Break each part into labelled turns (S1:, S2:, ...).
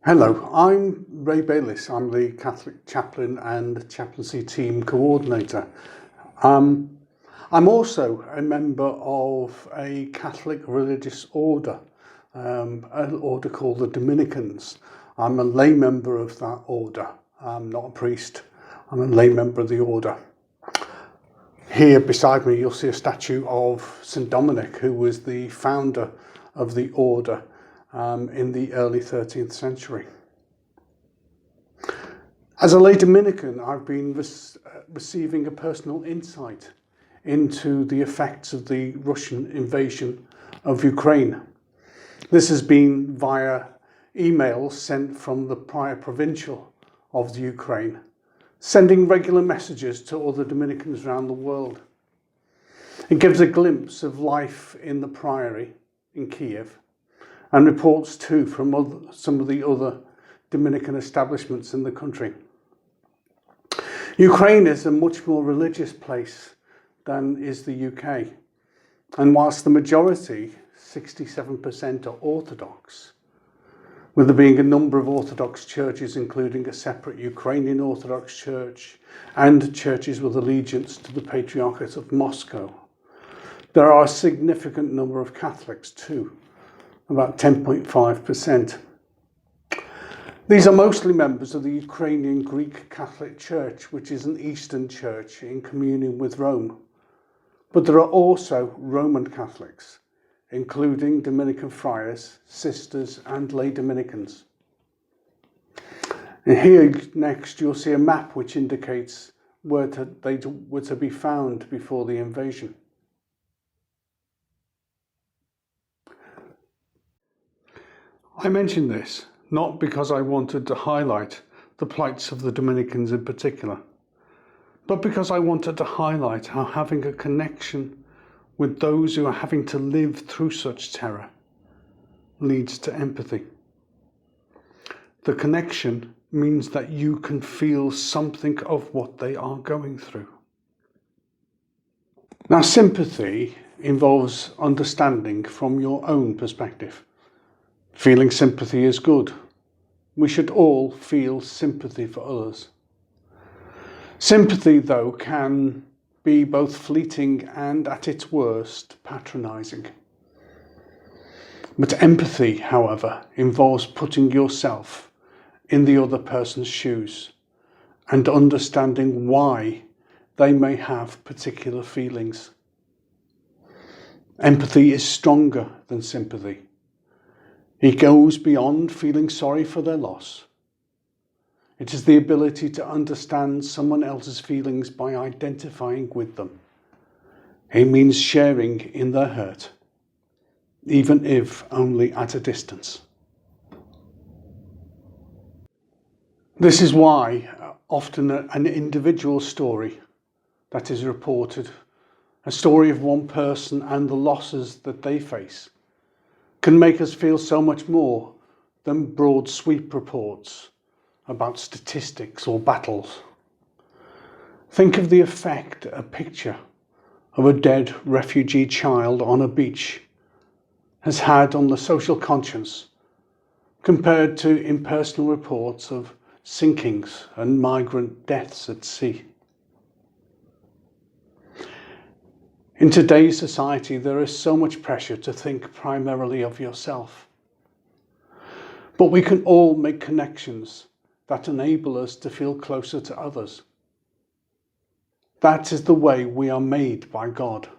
S1: Hello, I'm Ray Bayliss. I'm the Catholic chaplain and chaplaincy team coordinator. Um, I'm also a member of a Catholic religious order, an order called the Dominicans. I'm a lay member of that order. I'm not a priest. I'm a lay member of the order. Here beside me, you'll see a statue of St. Dominic, who was the founder of the order in the early 13th century. As a lay Dominican, I've been receiving a personal insight into the effects of the Russian invasion of Ukraine. This has been via emails sent from the prior provincial of the Ukraine, sending regular messages to other Dominicans around the world. It gives a glimpse of life in the priory in Kiev and reports too from some of the other Dominican establishments in the country. Ukraine is a much more religious place than is the UK, and whilst the majority, 67%, are Orthodox, with there being a number of Orthodox churches including a separate Ukrainian Orthodox Church and churches with allegiance to the Patriarchate of Moscow, there are a significant number of Catholics too, about 10.5%. These are mostly members of the Ukrainian Greek Catholic Church, which is an Eastern church in communion with Rome. But there are also Roman Catholics, including Dominican friars, sisters, and lay Dominicans. And here next you'll see a map which indicates where they were to be found before the invasion. I mention this not because I wanted to highlight the plights of the Dominicans in particular, but because I wanted to highlight how having a connection with those who are having to live through such terror leads to empathy. The connection means that you can feel something of what they are going through. Now, sympathy involves understanding from your own perspective. Feeling sympathy is good. We should all feel sympathy for others. Sympathy, though, can be both fleeting and, at its worst, patronising. But empathy, however, involves putting yourself in the other person's shoes and understanding why they may have particular feelings. Empathy is stronger than sympathy. It goes beyond feeling sorry for their loss. It is the ability to understand someone else's feelings by identifying with them. It means sharing in their hurt, even if only at a distance. This is why often an individual story that is reported, a story of one person and the losses that they face, can make us feel so much more than broad sweep reports about statistics or battles. Think of the effect a picture of a dead refugee child on a beach has had on the social conscience compared to impersonal reports of sinkings and migrant deaths at sea. In today's society, there is so much pressure to think primarily of yourself. But we can all make connections that enable us to feel closer to others. That is the way we are made by God.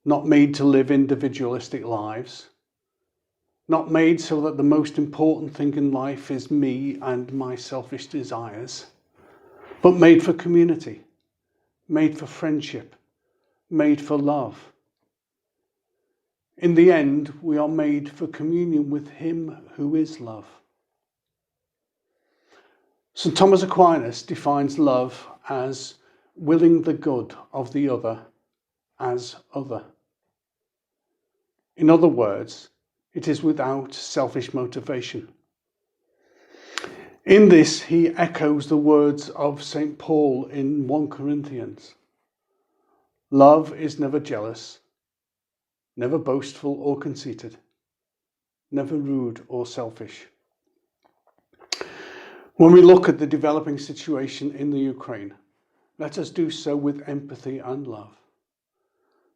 S1: Not made to live individualistic lives. Not made so that the most important thing in life is me and my selfish desires. But made for community. Made for friendship. Made for love. In the end, we are made for communion with Him who is love. St. Thomas Aquinas defines love as willing the good of the other as other. In other words, it is without selfish motivation. In this, he echoes the words of St. Paul in 1 Corinthians. Love is never jealous, never boastful or conceited, never rude or selfish. When we look at the developing situation in the Ukraine, let us do so with empathy and love.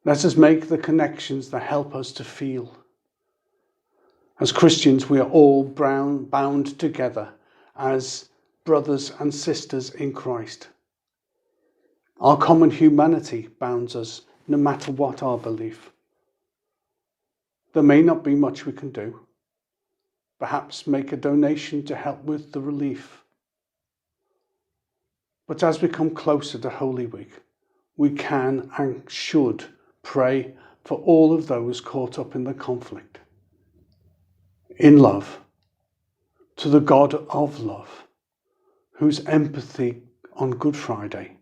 S1: Let us make the connections that help us to feel. As Christians, we are all bound together as brothers and sisters in Christ. Our common humanity bounds us no matter what our belief. There may not be much we can do. Perhaps make a donation to help with the relief. But as we come closer to Holy Week, we can and should pray for all of those caught up in the conflict. In love, to the God of love, whose empathy on Good Friday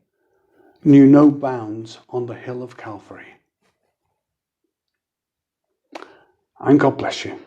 S1: knew no bounds on the hill of Calvary. And God bless you.